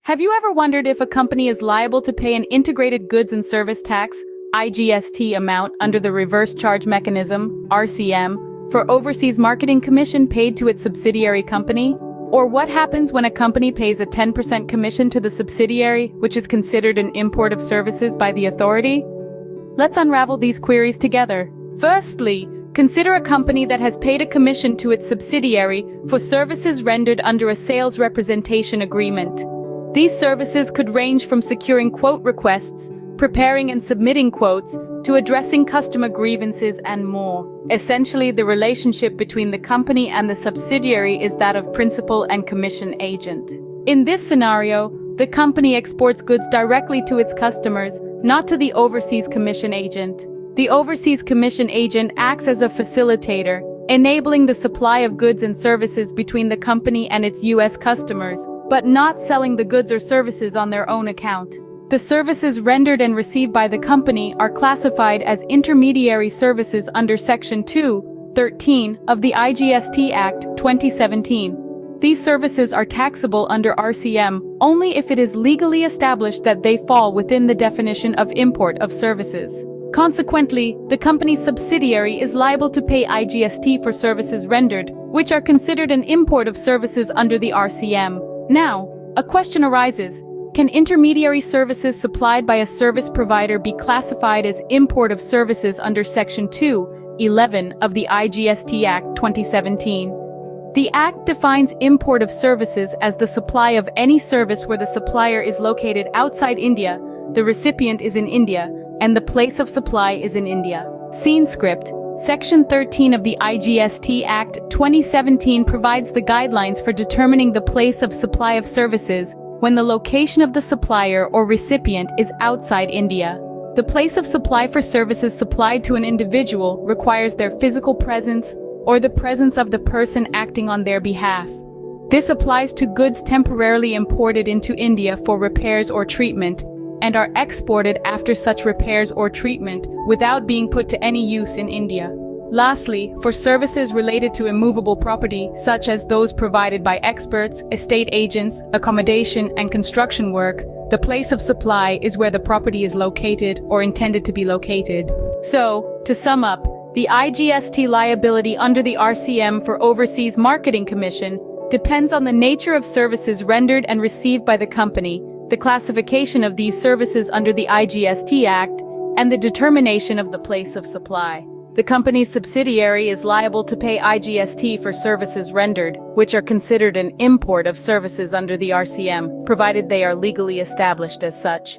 Have you ever wondered if a company is liable to pay an integrated goods and service tax (IGST) amount under the reverse charge mechanism (RCM) for overseas marketing commission paid to its subsidiary company? Or what happens when a company pays a 10% commission to the subsidiary, which is considered an import of services by the authority? Let's unravel these queries together. Firstly, consider a company that has paid a commission to its subsidiary for services rendered under a sales representation agreement. These services could range from securing quote requests, preparing and submitting quotes, to addressing customer grievances and more. Essentially, the relationship between the company and the subsidiary is that of principal and commission agent. In this scenario, the company exports goods directly to its customers, not to the overseas commission agent. The overseas commission agent acts as a facilitator, enabling the supply of goods and services between the company and its U.S. customers, but not selling the goods or services on their own account. The services rendered and received by the company are classified as intermediary services under Section 2(13) of the IGST Act 2017. These services are taxable under RCM only if it is legally established that they fall within the definition of import of services. Consequently, the company's subsidiary is liable to pay IGST for services rendered, which are considered an import of services under the RCM. Now, a question arises. Can intermediary services supplied by a service provider be classified as import of services under Section 2(11) of the IGST Act 2017? The Act defines import of services as the supply of any service where the supplier is located outside India, the recipient is in India, and the place of supply is in India. Scene script. Section 13 of the IGST Act 2017 provides the guidelines for determining the place of supply of services when the location of the supplier or recipient is outside India. The place of supply for services supplied to an individual requires their physical presence or the presence of the person acting on their behalf. This applies to goods temporarily imported into India for repairs or treatment and are exported after such repairs or treatment without being put to any use in India. Lastly, for services related to immovable property, such as those provided by experts, estate agents, accommodation, and construction work, the place of supply is where the property is located or intended to be located. So, to sum up, the IGST liability under the RCM for overseas marketing commission depends on the nature of services rendered and received by the company, the classification of these services under the IGST Act, and the determination of the place of supply. The company's subsidiary is liable to pay IGST for services rendered, which are considered an import of services under the RCM, provided they are legally established as such.